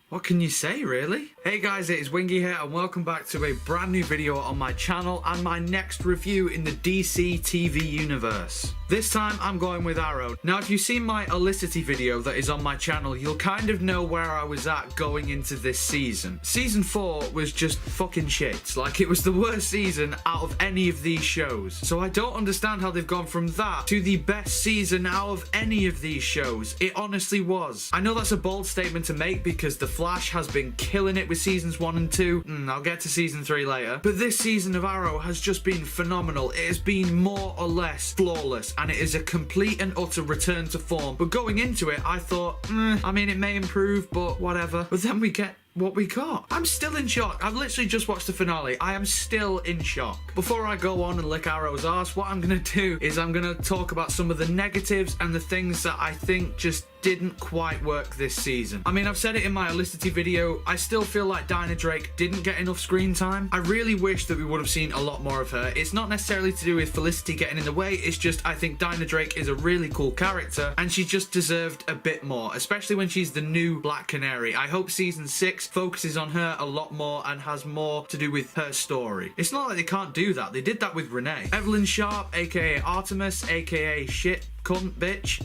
What can you say, really? Hey guys, it is Wingy here, and welcome back to a brand new video on my channel and my next review in the DC TV universe. This time I'm going with Arrow. Now, if you've seen my Olicity video that is on my channel, you'll kind of know where I was at going into this season. Season 4 was just fucking shit. Like, it was the worst season out of any of these shows. So I don't understand how they've gone from that to the best season out of any of these shows. It honestly was. I know that's a bold statement to make because The Flash has been killing it with seasons 1 and 2. I'll get to season 3 later. But this season of Arrow has just been phenomenal. It has been more or less flawless, and it is a complete and utter return to form. But going into it, I thought, I mean, it may improve, but whatever. But then we get what we got. I'm still in shock. I've literally just watched the finale. I am still in shock. Before I go on and lick Arrow's arse, what I'm gonna do is I'm gonna talk about some of the negatives and the things that I think just didn't quite work this season. I mean, I've said it in my Olicity video, I still feel like Dinah Drake didn't get enough screen time. I really wish that we would have seen a lot more of her. It's not necessarily to do with Felicity getting in the way, it's just I think Dinah Drake is a really cool character and she just deserved a bit more, especially when she's the new Black Canary. I hope season 6 focuses on her a lot more and has more to do with her story. It's not like they can't do that. They did that with Renee. Evelyn Sharp, aka Artemis, aka Shit Cunt Bitch.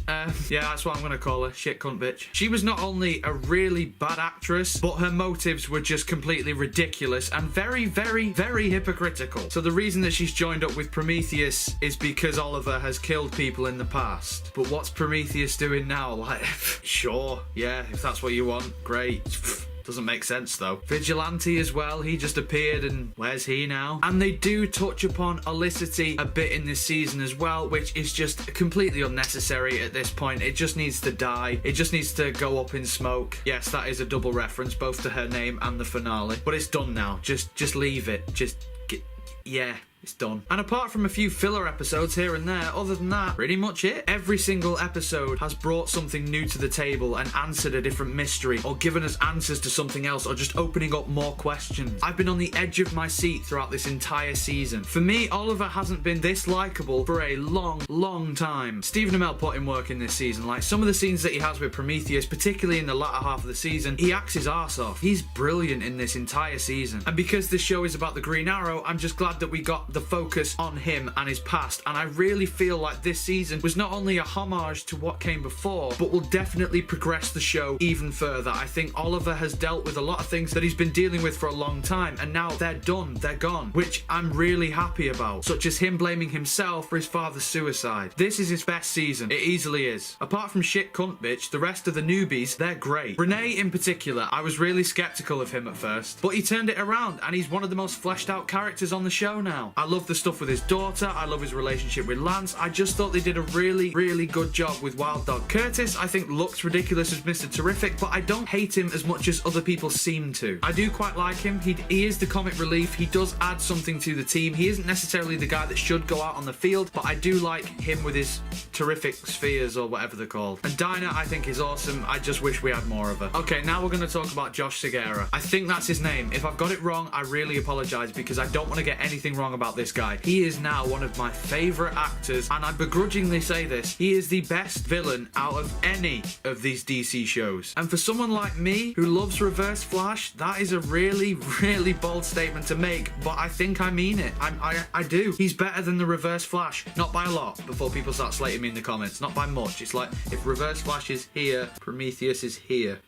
Yeah, that's what I'm gonna call her. Shit Cunt Bitch. She was not only a really bad actress, but her motives were just completely ridiculous and very, very, very hypocritical. So the reason that she's joined up with Prometheus is because Oliver has killed people in the past. But what's Prometheus doing now? Like, sure, yeah, if that's what you want, great. Doesn't make sense though. Vigilante as well, he just appeared and where's he now? And they do touch upon Olicity a bit in this season as well, which is just completely unnecessary at this point. It just needs to die. It just needs to go up in smoke. Yes, that is a double reference, both to her name and the finale. But it's done now. Just leave it. Yeah. It's done. And apart from a few filler episodes here and there, other than that, pretty much it. Every single episode has brought something new to the table and answered a different mystery, or given us answers to something else, or just opening up more questions. I've been on the edge of my seat throughout this entire season. For me, Oliver hasn't been this likable for a long, long time. Stephen Amell put in work in this season. Like, some of the scenes that he has with Prometheus, particularly in the latter half of the season, he acts his arse off. He's brilliant in this entire season. And because this show is about the Green Arrow, I'm just glad that we got the focus on him and his past, and I really feel like this season was not only a homage to what came before, but will definitely progress the show even further. I think Oliver has dealt with a lot of things that he's been dealing with for a long time, and now they're done, they're gone, which I'm really happy about, such as him blaming himself for his father's suicide. This is his best season, it easily is. Apart from Shit Cunt Bitch, the rest of the newbies, they're great. Renee in particular, I was really skeptical of him at first, but he turned it around and he's one of the most fleshed out characters on the show now. I love the stuff with his daughter, I love his relationship with Lance. I just thought they did a really, really good job with Wild Dog. Curtis, I think, looks ridiculous as Mr. Terrific, but I don't hate him as much as other people seem to. I do quite like him. He is the comic relief. He does add something to the team. He isn't necessarily the guy that should go out on the field, but I do like him with his terrific spheres or whatever they're called. And Dinah, I think, is awesome. I just wish we had more of her. Okay, now we're going to talk about Josh Segarra. I think that's his name. If I've got it wrong, I really apologize because I don't want to get anything wrong about this guy. He is now one of my favourite actors, and I begrudgingly say this, he is the best villain out of any of these DC shows. And for someone like me, who loves Reverse Flash, that is a really, really bold statement to make, but I think I mean it. I do. He's better than the Reverse Flash. Not by a lot, before people start slating me in the comments. Not by much. It's like, if Reverse Flash is here, Prometheus is here.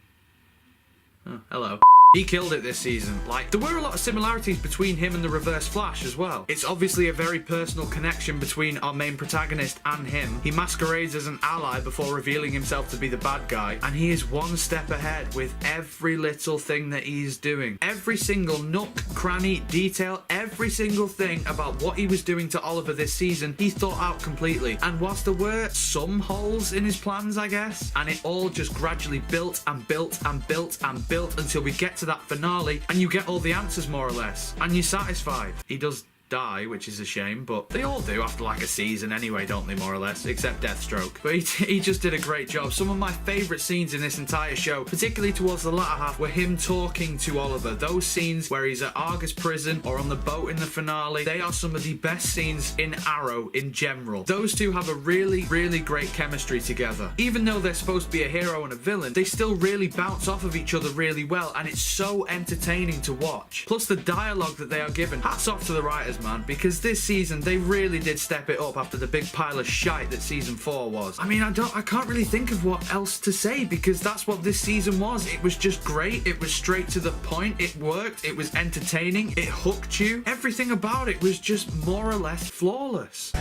Oh, hello. He killed it this season. Like, there were a lot of similarities between him and the Reverse Flash as well. It's obviously a very personal connection between our main protagonist and him. He masquerades as an ally before revealing himself to be the bad guy, and he is one step ahead with every little thing that he's doing. Every single nook, cranny, detail, every single thing about what he was doing to Oliver this season, he thought out completely. And whilst there were some holes in his plans, I guess, and it all just gradually built and built and built and built until we get to that finale and you get all the answers more or less and you're satisfied. He does die, which is a shame, but they all do after like a season anyway, don't they, more or less, except Deathstroke. But he just did a great job. Some of my favourite scenes in this entire show, particularly towards the latter half, were him talking to Oliver. Those scenes where he's at Argus prison or on the boat in the finale, they are some of the best scenes in Arrow in general. Those two have a really, really great chemistry together. Even though they're supposed to be a hero and a villain, they still really bounce off of each other really well, and it's so entertaining to watch. Plus the dialogue that they are given, hats off to the writers, man, because this season they really did step it up after the big pile of shite that season 4 was. I mean, I can't really think of what else to say, because that's what this season was. It was just great. It was straight to the point. It worked. It was entertaining. It hooked you. Everything about it was just more or less flawless.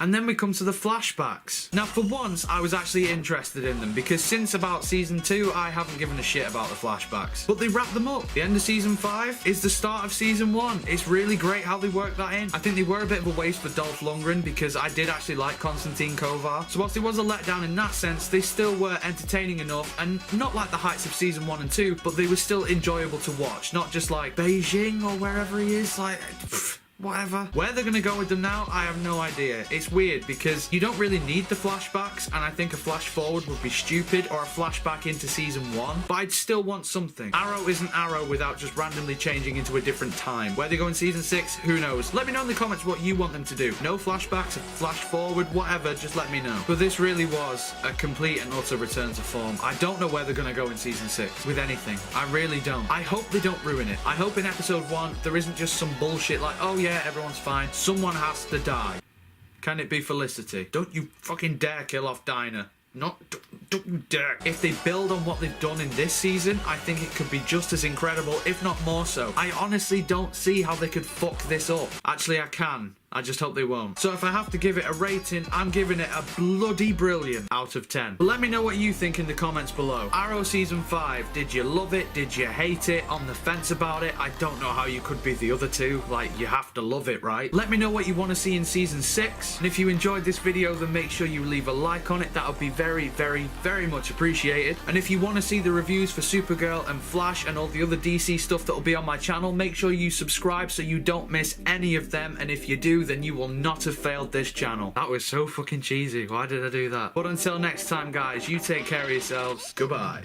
And then we come to the flashbacks. Now, for once, I was actually interested in them, because since about season 2, I haven't given a shit about the flashbacks. But they wrap them up. The end of season 5 is the start of season 1. It's really great how they work that in. I think they were a bit of a waste for Dolph Lundgren, because I did actually like Konstantin Kovar. So whilst it was a letdown in that sense, they still were entertaining enough, and not like the heights of season 1 and 2, but they were still enjoyable to watch. Not just like Beijing or wherever he is, like... whatever. Where they're gonna go with them now, I have no idea. It's weird because you don't really need the flashbacks, and I think a flash forward would be stupid, or a flashback into season 1, but I'd still want something. Arrow isn't Arrow without just randomly changing into a different time. Where they go in season 6, who knows? Let me know in the comments what you want them to do. No flashbacks, a flash forward, whatever, just let me know. But this really was a complete and utter return to form. I don't know where they're gonna go in season 6 with anything. I really don't. I hope they don't ruin it. I hope in episode 1 there isn't just some bullshit like, oh yeah, everyone's fine, someone has to die. Can it be Felicity? Don't you fucking dare kill off Dinah. Don't you dare. If they build on what they've done in this season, I think it could be just as incredible, if not more so. I honestly don't see how they could fuck this up. Actually, I can. I just hope they won't. So if I have to give it a rating, I'm giving it a bloody brilliant out of 10. But let me know what you think in the comments below. Arrow season 5, did you love it? Did you hate it? On the fence about it? I don't know how you could be the other two. Like, you have to love it, right? Let me know what you want to see in season 6. And if you enjoyed this video, then make sure you leave a like on it. That would be very, very, very much appreciated. And if you want to see the reviews for Supergirl and Flash and all the other DC stuff that will be on my channel, make sure you subscribe so you don't miss any of them. And if you do, then you will not have failed this channel. That was so fucking cheesy. Why did I do that? But until next time, guys, you take care of yourselves. Goodbye.